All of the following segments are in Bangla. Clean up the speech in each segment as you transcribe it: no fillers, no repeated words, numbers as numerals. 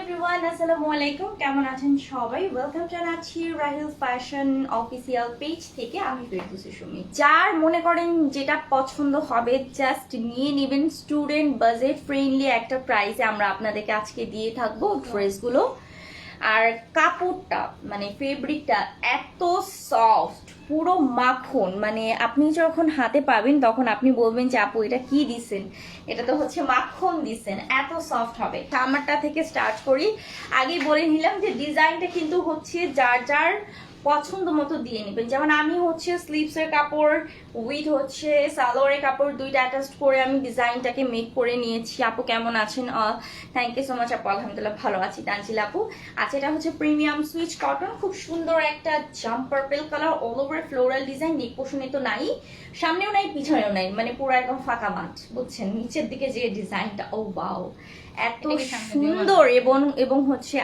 এভরিওয়ান, আসসালামু আলাইকুম। কেমন আছেন সবাই? ওয়েলকাম জানাচ্ছি রাহিল ফ্যাশন অফিসিয়াল পেজ থেকে। আমি ফেরদৌসী সুমি। যার মনে করেন যেটা পছন্দ হবে জাস্ট নিয়ে নেবেন। স্টুডেন্ট বাজেট ফ্রেন্ডলি একটা প্রাইসে আমরা আপনাদেরকে আজকে দিয়ে থাকবো ড্রেসগুলো। আর কাপড়টা মানে ফেব্রিকটা এত সফট, পুরো মাখন, মানে আপনি যখন হাতে পাবেন তখন আপনি বলবেন যে আপু এটা কি দিছেন, এটা তো হচ্ছে মাখন দিছেন, এত সফট হবে। আমারটা থেকে স্টার্ট করি। আগেই বলে নিলাম যে ডিজাইনটা কিন্তু হচ্ছে যার যার পছন্দ মতো দিয়ে নেবেন। যেমন আমি হচ্ছে স্লিভসের কাপড় উইথ হচ্ছে সালোয়ারের কাপড় দুইটা অ্যাটাচড করে আমি ডিজাইনটাকে মেক করে নিয়েছি। আপু কেমন আছেন? থ্যাংক ইউ সো মাচ আপু, আলহামদুলিল্লাহ ভালো আছি তানজিল আপু। আচ্ছা, এটা হচ্ছে প্রিমিয়াম সুইচ কটন, খুব সুন্দর একটা জাম purple colour, all over floral design. Neck পোর্শনে তো নাই, সামনেও নাই পিছনেও নাই, মানে পুরো একদম ফাঁকা মাঠ, বুঝছেন? নিচের দিকে যে ডিজাইনটা, ও ওয়াও, এত সুন্দর এবং এবং হচ্ছে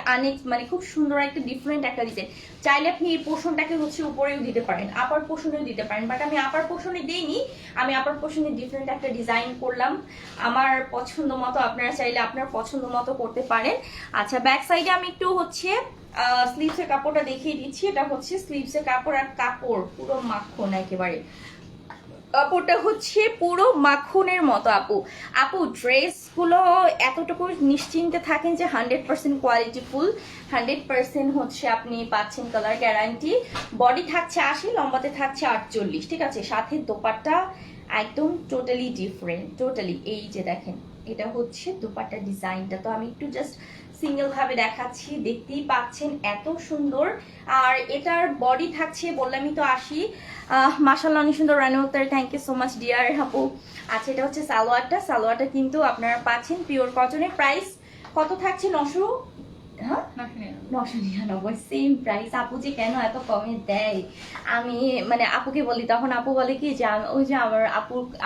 মানে খুব সুন্দর একটা ডিফারেন্ট একটা ডিজাইন। চাইলে আপনি এই পোর্শনটাকে হচ্ছে উপরেও দিতে পারেন, আপার পোর্শনেও দিতে পারেন, বাট আমি আপার পোর্শনে দিইনি। আমি আপার পোর্শনে ডিফারেন্ট একটা ডিজাইন করলাম আমার পছন্দ মতো। আপনারা চাইলে আপনার পছন্দ মতো করতে পারেন। আচ্ছা, ব্যাক সাইডে আমি একটু হচ্ছে স্লিভসের কাপড়টা দেখিয়ে দিচ্ছি। এটা হচ্ছে স্লিভসের কাপড়, আর কাপড় পুরো মাখন একেবারে। কাপড়টা হচ্ছে পুরো মাখনের মতো। আপু আপু ড্রেসগুলো এতটুকু নিশ্চিন্তে থাকেন যে 100% কোয়ালিটিফুল, 100% হচ্ছে আপনি পাচ্ছেন কালার গ্যারান্টি। বডি থাকছে 80, লম্বাতে থাকছে 48, ঠিক আছে? সাথে দোপাট্টা একদম টোটালি ডিফারেন্ট, টোটালি। এই যে দেখেন, এটা হচ্ছে দোপাট্টা ডিজাইনটা। তো আমি একটু জাস্ট সিঙ্গেল ভাবে দেখাচ্ছি, দেখতেই পাচ্ছেন এত সুন্দর। আর এটার বডি থাকছে, বললামই তো 80। মাশাআল্লাহ, অনেক সুন্দর রানী উত্তর, thank you so much dear আপু। আচ্ছা, এটা হচ্ছে সালোয়ারটা কিন্তু আপনারা পাচ্ছেন পিওর কটনের। প্রাইস কত থাকছে? 900, হ্যাঁ 999, সেম প্রাইস। আপু যে কেন এত কমে দেয়, আমি মানে আপুকে বলি, তখন আপু বলে কি যে ওই যে আমার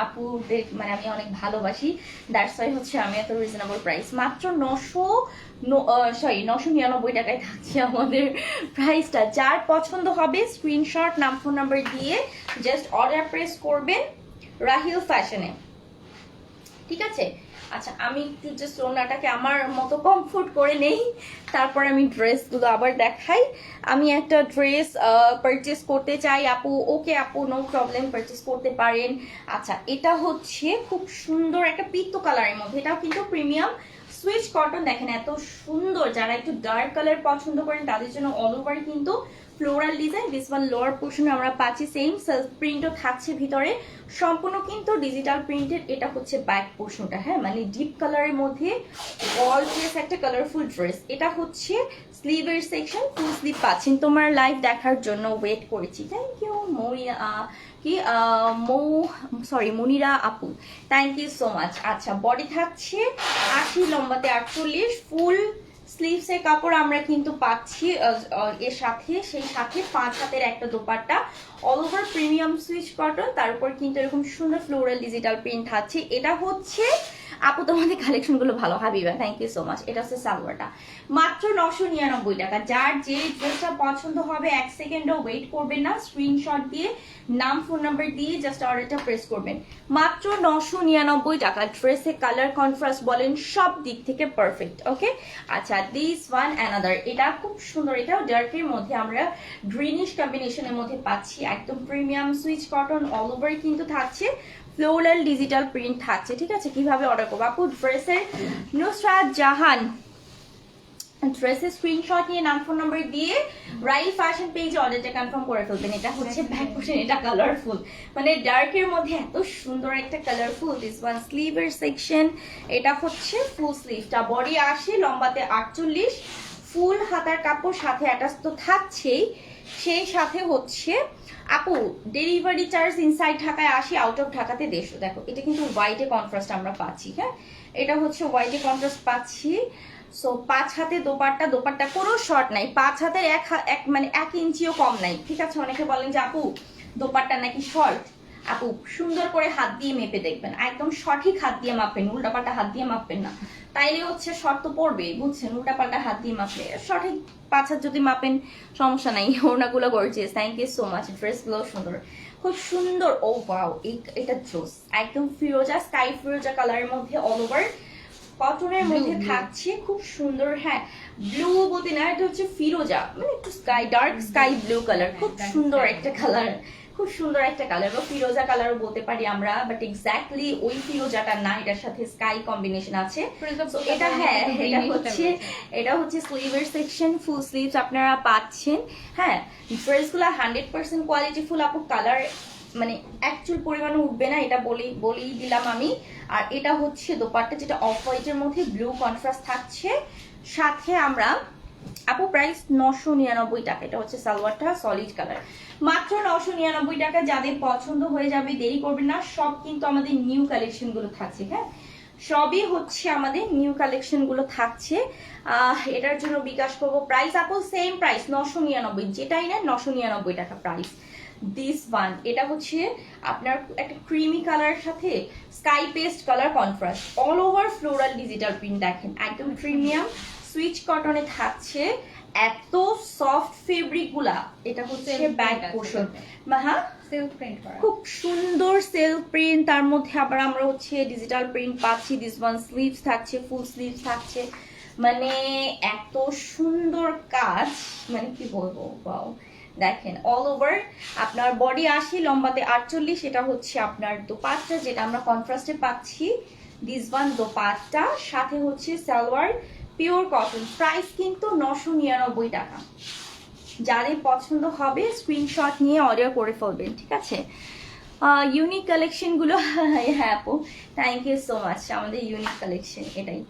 আপুদের মানে আমি অনেক ভালোবাসি, দ্যাটস ওয়াই হচ্ছে আমি এত রিজনেবল প্রাইস। মাত্র 999 টাকায় থাকছে আমাদের প্রাইসটা। যার পছন্দ হবে স্ক্রিনশট, নাম ফোন নাম্বার দিয়ে জাস্ট অর্ডার প্রেস করবেন রাহিল ফ্যাশনে, ঠিক আছে? আচ্ছা, আমি একটু জাস্ট ওনাটাকে আমার মতো কমফোর্ট করে নেই, তারপর আমি ড্রেসগুলো আবার দেখাই। আমি একটা ড্রেস পারচেস করতে চাই আপু। ওকে আপু, নো প্রবলেম, পারচেস করতে পারেন। আচ্ছা, এটা হচ্ছে খুব সুন্দর একটা পিত্ত কালারের মধ্যে, এটাও কিন্তু প্রিমিয়াম সুইচ কটন। দেখেন এত সুন্দর, যারা একটু ডার্ক কালার পছন্দ করেন তাদের জন্য অল ওভার কিন্তু floral design. This one lower পোর্শনে আমরা পাচ্ছি সেম সেলফ প্রিন্টও থাকছে ভিতরে, সম্পূর্ণ কিন্তু ডিজিটাল প্রিন্টেড। এটা হচ্ছে ব্যাক পোর্শনটা, হ্যাঁ, মানে ডিপ কালারের মধ্যে গর্জিয়াস একটা কালারফুল ড্রেস। এটা হচ্ছে স্লিভের সেকশন, ফুল স্লিভ পাচ্ছেন। তোমার লাইভ দেখার জন্য ওয়েট করেছি, থ্যাংক ইউ মনিরা আপু, থ্যাংক ইউ সো মাচ। আচ্ছা, বডি থাকছে 80, লম্বাতে 48, ফুল স্লিভসের কাপড় আমরা কিন্তু পাচ্ছি এর সাথে। সেই সাথে 5 হাতের একটা dupatta, all over premium switch cotton, তার উপর কিন্তু এরকম সুন্দর ফ্লোরাল ডিজিটাল প্রিন্ট থাকছে। এটা হচ্ছে আপু তোমাদের কালেকশন গুলো ভালো, Habiba thank you so much. এটা হচ্ছে সালোয়ারটা, মাত্র 999 টাকা। যার যে ড্রেসটা পছন্দ হবে 1 সেকেন্ডও ওয়েট করবেন না, স্ক্রিনশট দিয়ে নাম ফোন নাম্বার দিয়ে জাস্ট অর্ডারটা প্রেস করবেন। মাত্র 999 টাকা। ড্রেসে কালার কন্ট্রাস্ট বলেন সব দিক থেকে পারফেক্ট, ওকে? আচ্ছা, দিস ওয়ান অ্যানাদার, এটা খুব সুন্দর, এটাও ডার্কের মধ্যে আমরা গ্রিনিশ কম্বিনেশনের মধ্যে পাচ্ছি। একদম premium switch cotton, all over কিন্তু থাকছে ফ্লোরাল ডিজিটাল প্রিন্ট থাকছে, ঠিক আছে? কিভাবে অর্ডার করবো আপু? ড্রেসের নুসরাত জাহান, ড্রেসের স্ক্রিনশট নিয়ে নাম ফোন নাম্বার দিয়ে রাইল ফ্যাশন পেজে অর্ডারটা কনফার্ম করে ফেলবেন। এটা হচ্ছে ব্যাক পোর্শন, এটা কালারফুল, মানে ডার্কের মধ্যে এত সুন্দর একটা কালারফুল। দিস ওয়ান স্লিভের সেকশন, এটা হচ্ছে ফুল স্লিভটা, বডি 80, লম্বাতে 48, ফুল হাতার কাপড় সাথে অ্যাটাচ তো থাকছেই। সেই সাথে হচ্ছে আপু ডেলিভারি চার্জ ইনসাইড ঢাকায় 80, আউট অফ ঢাকাতে 150। দেখো, এটা কিন্তু হোয়াইটে কন্ট্রাস্ট আমরা পাচ্ছি, হ্যাঁ, এটা হচ্ছে হোয়াইটে কন্ট্রাস্ট পাচ্ছি। সো 5 হাতে দোপাট্টা কোনো শর্ট নাই, 5 হাতের এক মানে 1 ইঞ্চিও কম নাই, ঠিক আছে? অনেকে বলেন যে আপু দোপাট্টা নাকি শর্ট। আপু সুন্দর করে হাত দিয়ে মেপে দেখবেন, একদম সঠিক হাত দিয়ে মাপবেন, উল্টাপাল্টা হাত দিয়ে মাপবেন না, তাইলে হচ্ছে শর্ট তো পড়বে, বুঝছেন? উল্টাপাল্টা হাত দিয়ে মাপলে সঠিক 5 হাত যদি মাপেন সমস্যা নাই। ওড়নাগুলো gorgeous, thank you so much. ড্রেসগুলো সুন্দর, খুব সুন্দর। ও ওয়াও, এটা জোস, একদম ফিরোজা, স্কাই ফিরোজা কালারের মধ্যে অল ওভার কটনের মধ্যে থাকছে খুব সুন্দর। হ্যাঁ, ব্লু বলতে না, এটা হচ্ছে ফিরোজা, মানে একটু sky dark sky blue colour, খুব সুন্দর একটা কালার, খুব সুন্দর একটা কালার, বা ফিরোজা কালারও বলতে পারি আমরা, বাট এক্স্যাক্টলি ওই ফিরোজাটা না, এটার সাথে স্কাই কম্বিনেশন আছে। এটা হ্যাঁ, এটা হচ্ছে স্লিভের সেকশন, ফুল স্লিভস আপনারা পাচ্ছেন। হ্যাঁ, ড্রেসগুলো 100% কোয়ালিটি ফুল আপু, কালার মানে অ্যাকচুয়াল পরিমাণে উঠবে না, এটা বলেই দিলাম আমি। আর এটা হচ্ছে দোপাট্টা, যেটা অফ হোয়াইটের মধ্যে ব্লু কন্ট্রাস্ট থাকছে, সাথে আমরা আপু প্রাইস 999 টাকা। এটা হচ্ছে সালোয়ারটা, সলিড কালার, মাত্র 999 টাকা। যাদের পছন্দ হয়ে যাবে দেরি করবেন না, সব কিন্তু আমাদের নিউ কালেকশন গুলো থাকছে। হ্যাঁ, সবই হচ্ছে আমাদের নিউ কালেকশন গুলো থাকছে। এটার জন্য বিকাশ করবো, প্রাইস আপু সেম প্রাইস 999, যেটাই না 999 টাকা প্রাইস। দিস ওয়ান, এটা হচ্ছে আপনার একটা ক্রিমি কালারের সাথে sky paste colour contrast, all over floral digital print, দেখেন একদম প্রিমিয়াম সুইচ কটনে থাকছে, এত সফট ফেব্রিক গুলা। এটা হচ্ছে ব্যাক পোর্শন, হ্যাঁ খুব সুন্দর সেলফ প্রিন্ট, তার মধ্যে আবার আমরা হচ্ছে ডিজিটাল প্রিন্ট পাচ্ছি। দিস ওয়ান স্লিভস থাকছে, ফুল স্লিভস থাকছে, মানে এত সুন্দর কাজ, মানে কি বলবো, ওয়াও। দেখেন অল ওভার আপনার বডি 80, লম্বাতে 48, এটা হচ্ছে আপনার দোপাট্টা, যেটা আমরা কন্ট্রাস্টে পাচ্ছি। দিস ওয়ান দোপাট্টা, সাথে হচ্ছে সালোয়ার পিওর কটন, প্রাইস কিন্তু 999 টাকা। যাদের পছন্দ হবে স্ক্রিনশট নিয়ে অর্ডার করে ফেলবেন, ঠিক আছে। ইউনিক কালেকশন গুলো হ্যাঁ আপু, থ্যাংক ইউ সো মাচ, আমাদের ইউনিক কালেকশন এটাই।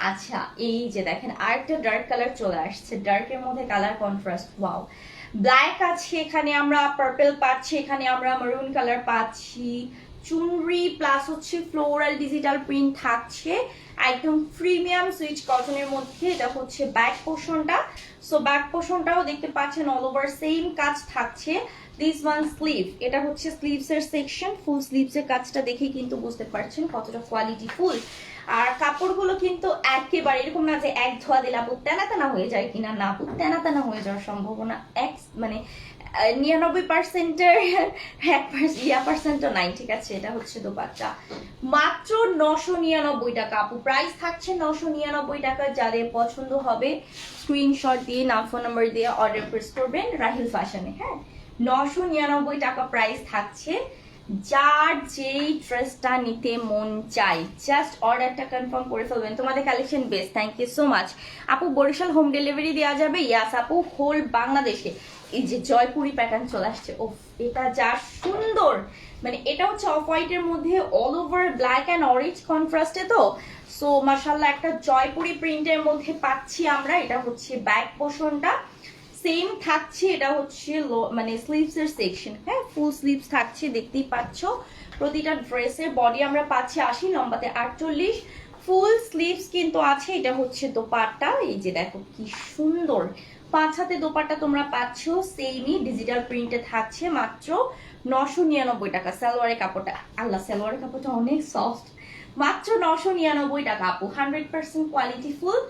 আচ্ছা, এই যে দেখেন আরেকটা ডার্ক কালার চলে আসছে, ডার্কের মধ্যে কালার কন্ট্রাস্ট, ওয়াও। ব্ল্যাক আছে, এখানে আমরা পার্পল পাচ্ছি, এখানে আমরা মারুন কালার পাচ্ছি, চুনরি প্লাস হচ্ছে ফ্লোরাল ডিজিটাল প্রিন্ট থাকছে, একদম প্রিমিয়াম সুইচ কটনের মধ্যে। এটা হচ্ছে ব্যাক পোর্শনটা, সো ব্যাক পোর্শনটাও দেখতে পাচ্ছেন অল ওভার সেম কাজ থাকছে। দিস ওয়ান স্লিভ, এটা হচ্ছে স্লিভস এর সেকশন, ফুল স্লিভস এর কাজটা দেখে কিন্তু বুঝতে পারছেন কতটা কোয়ালিটি ফুল। আর কাপড়গুলো কিন্তু একেবারে এরকম না যে এক ধোয়া দিলে আপু তেনা তেনা হয়ে যায় কিনা, না আপু তেনা তেনা হয়ে যাওয়ার সম্ভাবনা মানে 99%-এর 1% নাই, ঠিক আছে। এটা হচ্ছে দোপাট্টা, মাত্র 999 টাকা আপু, প্রাইস থাকছে 999 টাকা। যাদের পছন্দ হবে স্ক্রিনশট দিয়ে নাম ফোন নাম্বার দিয়ে অর্ডার প্রেস করবেন রাহিল ফ্যাশনে। হ্যাঁ, 999 টাকা প্রাইস থাকছে। যার যেই ড্রেসটা নিতে মন চাই জাস্ট অর্ডারটা কনফার্ম করে ফেলবেন। তোমাদের collection best, thank you so much আপু। বরিশাল হোম ডেলিভারি দেওয়া যাবে? ইয়াস আপু, হোল বাংলাদেশে। এই যে জয়পুরি প্যাটার্ন চলে আসছে, ও এটা যা সুন্দর, মানে এটা হচ্ছে অফ হোয়াইটের মধ্যে all over black and orange কন্ট্রাস্টে, তো সো মাশাআল্লাহ একটা জয়পুরি প্রিন্টের মধ্যে পাচ্ছি আমরা। এটা হচ্ছে ব্যাক পোর্শনটা সেম থাকছে, এটা হচ্ছে মানে স্লিভস এর সেকশন। হ্যাঁ, ফুল স্লিভস থাকছে, দেখতেই পাচ্ছ। প্রতিটা ড্রেসের বডি আমরা পাচ্ছি 80, লম্বাতে 48, ফুল স্লিভস কিন্তু আছে। এটা হচ্ছে দোপাট্টা, এই যে দেখো কি সুন্দর, 5 হাতে দোপাট্টা তোমরা পাচ্ছ, সেমই ডিজিটাল প্রিন্টে থাকছে, মাত্র 999 টাকা। সালোয়ারের কাপড়টা, আল্লাহ সালোয়ারের কাপড়টা অনেক সফট, মাত্র 999 টাকা আপু, 100% কোয়ালিটি ফুল।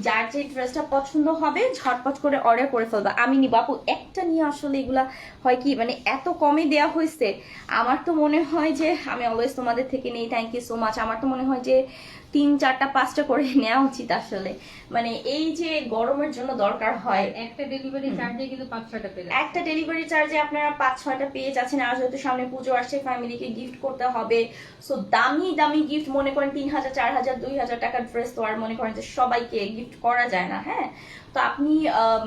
যার যে ড্রেসটা পছন্দ হবে ঝটপট করে অর্ডার করে ফেলবা। আমি নিব আপু, একটা নিয়ে আসলে এগুলা হয় কি, মানে এত কমে দেয়া হয়েছে, আমার তো মনে হয় যে আমি অলওয়েজ তোমাদের থেকে নেই, থ্যাংক ইউ সো মাচ। আমার তো মনে হয় যে 3, 4টা 5টা করে নেওয়া উচিত আসলে, মানে এই যে গরমের জন্য দরকার হয়। একটা ডেলিভারি চার্জে কিন্তু 5-6টা পেয়ে একটা ডেলিভারি চার্জে আপনারা 5-6টা পেয়ে যাচ্ছেন। আর যেহেতু সামনে পুজো আসছে, ফ্যামিলিকে গিফট করতে হবে, সো দামি দামি গিফট, মনে করেন 3000, 4000, 2000 টাকার ড্রেস তো আর মনে করেন যে সবাইকে গিফট করা যায় না। হ্যাঁ, তো আপনি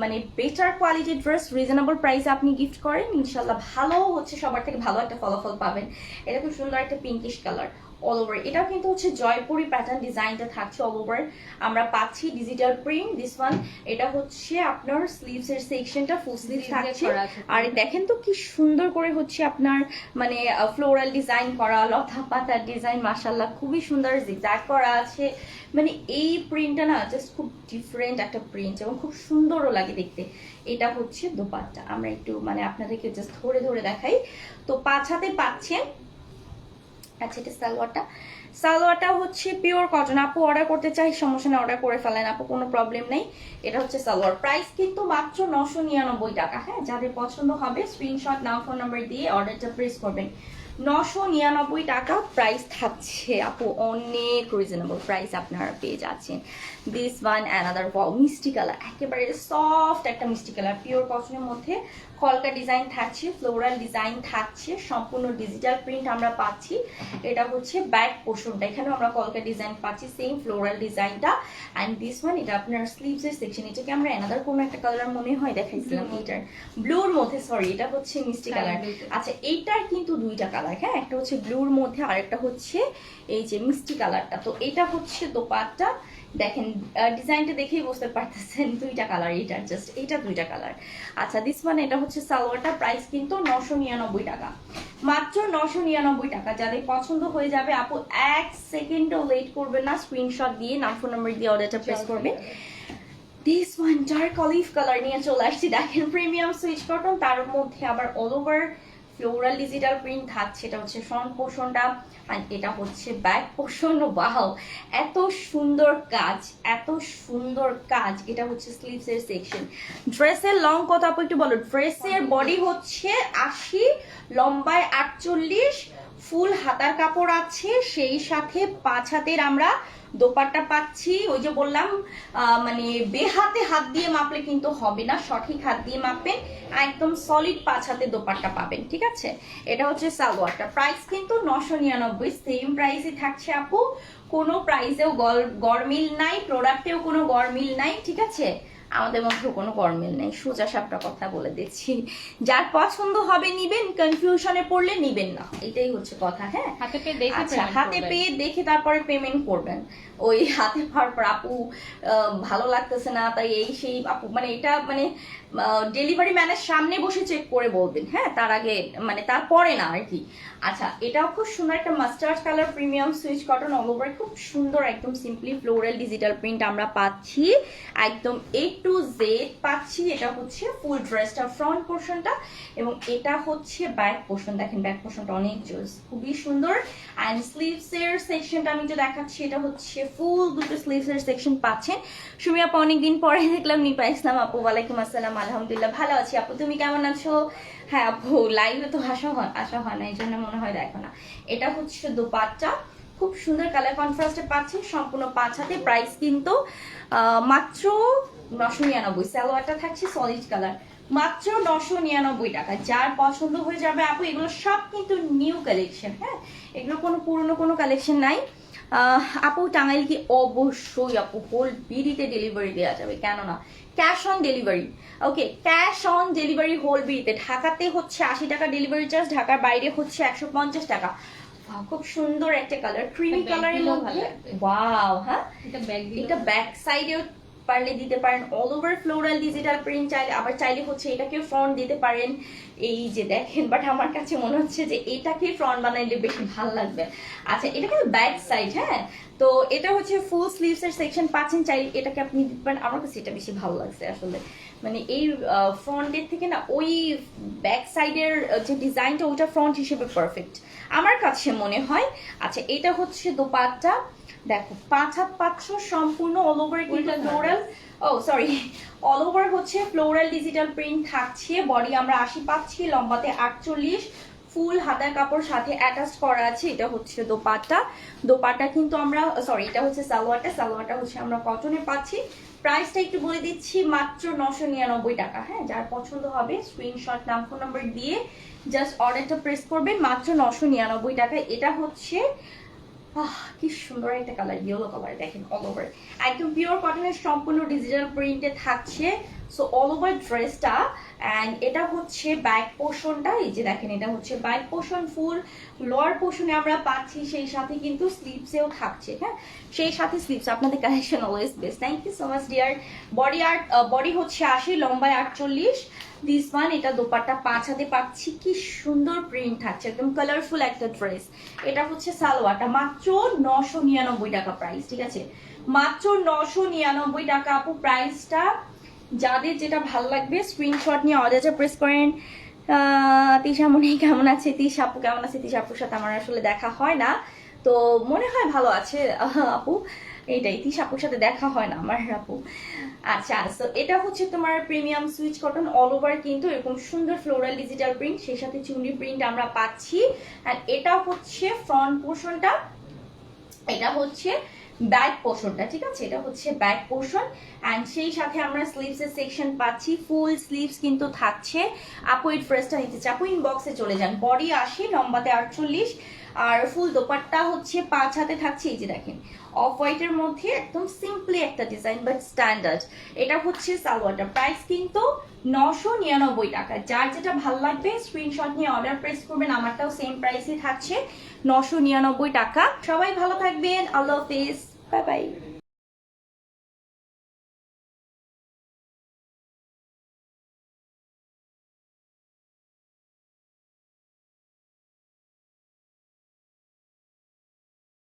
মানে বেটার কোয়ালিটির ড্রেস রিজনেবল প্রাইসে আপনি গিফট করেন, ইনশাল্লাহ ভালো হচ্ছে, সবার থেকে ভালো একটা ফলাফল পাবেন। এটা খুব সুন্দর একটা পিঙ্কিশ কালার অল ওভার, এটাও কিন্তু হচ্ছে জয়পুরি প্যাটার্ন ডিজাইনটা থাকছে অল ওভার, আমরা পাচ্ছি ডিজিটাল প্রিন্ট। দিস ওয়ান, এটা হচ্ছে আপনার স্লিভস এর সেকশনটা ফুল স্লিভ থাকছে। আর দেখেন তো কি সুন্দর করে হচ্ছে আপনার মানে ফ্লোরাল ডিজাইন করা, লতা পাতার ডিজাইন, মাশাআল্লাহ খুবই সুন্দর জিগজ্যাগ করা আছে। মানে এই প্রিন্টটা না জাস্ট খুব ডিফারেন্ট একটা প্রিন্ট এবং খুব সুন্দরও লাগে দেখতে। এটা হচ্ছে দোপাট্টা, আমরা একটু মানে আপনাদেরকে জাস্ট ধরে ধরে দেখাই। তো 5 হাতে পাচ্ছেন। আচ্ছা, এটা সালোয়ারটা হচ্ছে পিওর কটন। আপু অর্ডার করতে চাই, সমস্যা না, অর্ডার করে ফেলেন আপু, কোনো প্রবলেম নেই। এটা হচ্ছে সালোয়ার, প্রাইস কিন্তু মাত্র 999 টাকা। হ্যাঁ, যাদের পছন্দ হবে স্ক্রিনশট নাম ফোন নাম্বার দিয়ে অর্ডারটা প্রেস করবেন। 999 টাকা প্রাইস থাকছে আপু, অনেক রিজনেবল প্রাইস আপনারা পেয়ে যাচ্ছেন। দিস ওয়ান অ্যানাদার মিষ্টি কালার, একেবারে সফট একটা মিষ্টি কালার, পিওর কটনের মধ্যে কলকা ডিজাইন থাকছে, ফ্লোরাল ডিজাইন থাকছে, সম্পূর্ণ ডিজিটাল প্রিন্ট আমরা পাচ্ছি। এটা হচ্ছে ব্যাক পোর্শনটা, এখানেও আমরা কলকা ডিজাইন পাচ্ছি, সেম ফ্লোরাল ডিজাইনটা। অ্যান্ড দিস ওয়ান এটা আপনার স্লিভস এর সেকশন, এটাকে আমরা অ্যানাদার কোনো একটা কালার মনে হয় দেখাইছিলাম, এটার ব্লুর মধ্যে, সরি এটা হচ্ছে মিষ্টি কালার। আচ্ছা এইটার কিন্তু দুইটা কালার, হ্যাঁ, একটা হচ্ছে ব্লুর মধ্যে আর একটা হচ্ছে এই যে মিষ্টি কালারটা। তো এটা হচ্ছে দোপাট্টা, দেখেন ডিজাইনটা দেখেই বুঝতে পারতেছেন দুইটা কালার, এটা জাস্ট এটা দুইটা কালার। আচ্ছা দিস ওয়ান এটা হচ্ছে সালোয়ারটা, প্রাইস কিন্তু 999 টাকা, মাত্র 999 টাকা। যাদের পছন্দ হয়ে যাবে আপু এক সেকেন্ডও লেট করবেন না, স্ক্রিনশট দিয়ে নাম ফোন নাম্বার দিয়ে অর্ডারটা প্লেস করবেন। This one dark olive colour নিয়ে চলে আসছি, দেখেন প্রিমিয়াম সুইচ কটন, তার মধ্যে আবার all over floral digital print থাকছে। এটা হচ্ছে ফ্রন্ট পোর্শনটা আর এটা হচ্ছে ব্যাক পোর্শন। ওয়াও, এত সুন্দর কাজ, এত সুন্দর কাজ। এটা হচ্ছে স্লিভস এর সেকশন। ড্রেসের লং কত আপু একটু বলো? ড্রেসের বডি হচ্ছে 80, লম্বায় 48, ফুল হাতার কাপড় আছে, সেই সাথে 5 হাতের আমরা দোপাট্টা পাচ্ছি। ওই যে বললাম মানে বেহাতে হাত দিয়ে মাপলে কিন্তু হবে না, সঠিক হাত দিয়ে মাপবেন, একদম সলিড 5 হাতে দোপাট্টা পাবেন, ঠিক আছে? এটা হচ্ছে সালোয়ারটা, প্রাইস কিন্তু 999, সেম প্রাইসই থাকছে আপু, কোনো প্রাইসেও গরমিল নাই, প্রোডাক্টেও কোনো গরমিল নাই, ঠিক আছে? আমাদের মধ্যে কোনো গরমিল নেই, সোজা সাপটা কথা বলে দিচ্ছি। যার পছন্দ হবে নিবেন, কনফিউশনে পড়লে নিবেন না, এটাই হচ্ছে কথা। হ্যাঁ, হাতে পেয়ে দেখে আচ্ছা হাতে পেয়ে দেখে তারপরে পেমেন্ট করবেন। ওই হাতে পাওয়ার পর আপু ভালো লাগতেছে না তাই এই সেই আপু, মানে এটা মানে ডেলিভারি ম্যানের সামনে বসে চেক করে বলবেন, হ্যাঁ, তার আগে মানে তারপরে না আর কি। আচ্ছা এটাও খুব সুন্দর একটা mustard colour premium switch cotton, all over খুব সুন্দর, একদম সিম্পলি ফ্লোরাল ডিজিটাল প্রিন্ট আমরা পাচ্ছি, একদম A to Z পাচ্ছি। এটা হচ্ছে ফুল ড্রেসটা ফ্রন্ট পোর্শনটা, এবং এটা হচ্ছে ব্যাক পোর্শন, দেখেন ব্যাক পোর্শনটা অনেক জোস, খুবই সুন্দর। অ্যান্ড স্লিভস এর সেকশনটা আমি যে দেখাচ্ছি, এটা হচ্ছে ফুল দুটো স্লিভস এর সেকশন পাচ্ছেন। সুমি আপু অনেকদিন পরে দেখলাম, নিপা ইসলাম আপু, ওয়ালাইকুম আসসালাম, আলহামদুলিল্লাহ ভালো আছি আপু, তুমি কেমন আছো? হ্যাঁ আপু লাইভে তো আসা হয় না, এই জন্য মনে হয় দেখো না। এটা হচ্ছে দোপাট্টা, খুব সুন্দর কালার কন্ট্রাস্টে পাচ্ছেন, সম্পূর্ণ 5 হাতে, প্রাইস কিন্তু মাত্র 999। সালোয়ারটা থাকছে সলিড কালার, মাত্র 999 টাকা। যার পছন্দ হয়ে যাবে আপু, এগুলো সব কিন্তু নিউ কালেকশন, হ্যাঁ, এগুলো কোনো পুরনো কোনো কালেকশন নাই। আপু টাঙ্গাইল কি? অবশ্যই আপু, হোল বিডিতে ডেলিভারি দেওয়া যাবে, কেন না, cash on delivery. Okay, cash on delivery whole বিডিতে। ঢাকাতে হচ্ছে 80 টাকা ডেলিভারি চার্জ, ঢাকার বাইরে হচ্ছে 150 টাকা। খুব সুন্দর একটা কালার, ক্রিমি কালারের মধ্যে, ওয়াও। হ্যাঁ, এটা ব্যাক সাইডেও পারলে দিতে পারেন, all over floral digital print চাইলে, আবার চাইলে হচ্ছে এটাকে ফ্রন্ট দিতে পারেন। এই যে দেখেন, বাট আমার কাছে মনে হচ্ছে যে এটাকে ফ্রন্ট বানাইলে বেশি ভালো লাগবে। আচ্ছা এটা কিন্তু ব্যাক সাইড, হ্যাঁ, তো এটা হচ্ছে ফুল স্লিভস এর সেকশন পাচ্ছেন, চাইলে এটাকে আপনি দিতে পারেন। আমার কাছে এটা বেশি ভালো লাগছে আসলে, মানে এই ফ্রন্টের থেকে না ওই ব্যাক সাইডের যে ডিজাইনটা, ওইটা ফ্রন্ট হিসেবে পারফেক্ট আমার কাছে মনে হয়। আচ্ছা এটা হচ্ছে দোপাট্টা, দেখো 5 হাত পাচ্ছ, সম্পূর্ণ অল ওভার কিন্তু ফ্লোরাল, ও সরি, অল ওভার হচ্ছে ফ্লোরাল ডিজিটাল প্রিন্ট থাকছে। বডি আমরা 80 পাচ্ছি, লম্বাতে 48, ফুল হাতার কাপড় সাথে অ্যাটাচ করা আছে। এটা হচ্ছে দোপাট্টা, দোপাট্টা কিন্তু আমরা সরি, এটা হচ্ছে সালোয়ারটা, সালোয়ারটা হচ্ছে আমরা কটনে পাচ্ছি। প্রাইসটা একটু বলে দিচ্ছি, মাত্র 999 টাকা। হ্যাঁ, যার পছন্দ হবে স্ক্রিনশট নাম ফোন নাম্বার দিয়ে জাস্ট অর্ডারটা প্রেস করবেন, মাত্র 999 টাকা। এটা হচ্ছে কি সুন্দর একটা কালার, ইয়েলো কালার, দেখেন অল ওভার একদম পিওর কটনের, সম্পূর্ণ ডিজিটাল প্রিন্টে থাকছে। সো অল ওভার ড্রেসটা, অ্যান্ড এটা হচ্ছে ব্যাক পোর্শনটা, এই যে দেখেন এটা হচ্ছে ব্যাক পোর্শন, ফুল লোয়ার পোর্শনে আমরা পাচ্ছি, সেই সাথে কিন্তু স্লিভসেও থাকছে। হ্যাঁ, সেই সাথে স্লিভস, আপনাদের collection always best, thank you so much dear. Body হচ্ছে 80, লম্বায় 48, দিস ওয়ান এটা দোপাট্টা 5 হাতে পাচ্ছি, কি সুন্দর প্রিন্ট থাকছে, একদম কালারফুল একটা ড্রেস। এটা হচ্ছে সালোয়ারটা, মাত্র 999 টাকা প্রাইস, ঠিক আছে, মাত্র 999 টাকা আপু প্রাইসটা। যাদের যেটা ভালো লাগবে স্ক্রিনশট নিয়ে অর্ডারটা প্রেস করেন। তিশা মনে কেমন আছে? তিশা আপু কেমন আছে? তিশা আপুর সাথে আমার আসলে দেখা হয় না, তো মনে হয় ভালো আছে আপু। এইটাই তিশাপুর সাথে দেখা হয় না আমার আপু। আচ্ছা, সো এটা হচ্ছে তোমার premium switch cotton, all over কিন্তু এরকম সুন্দর ফ্লোরাল ডিজিটাল প্রিন্ট, সেই সাথে চুনরি প্রিন্ট আমরা পাচ্ছি। আর এটা হচ্ছে ফ্রন্ট পোর্শনটা, এটা হচ্ছে ব্যাক পোর্শনটা, ঠিক আছে, এটা হচ্ছে ব্যাক পোর্শন। অ্যান্ড সেই সাথে আমরা স্লিভসের সেকশন পাচ্ছি, ফুল স্লিভস কিন্তু থাকছে। আপু এই ড্রেসটা নিতে চাই, আপু ইনবক্সে চলে যান। বডি 80, লম্বাতে 48, আর ফুল দোপাট্টা হচ্ছে 5 হাতে থাকছে। এই যে দেখেন অফ হোয়াইটের মধ্যে একদম সিম্পলি একটা ডিজাইন বাট স্ট্যান্ডার্ড। এটা হচ্ছে সালোয়ারটা, প্রাইস কিন্তু 999 টাকা। যার যেটা ভালো লাগবে স্ক্রিনশট নিয়ে অর্ডার প্রেস করবেন, আমারটাও সেম প্রাইসে থাকছে 999 টাকা। সবাই ভালো থাকবেন, আল্লাহ হাফেজ, বাই বাই।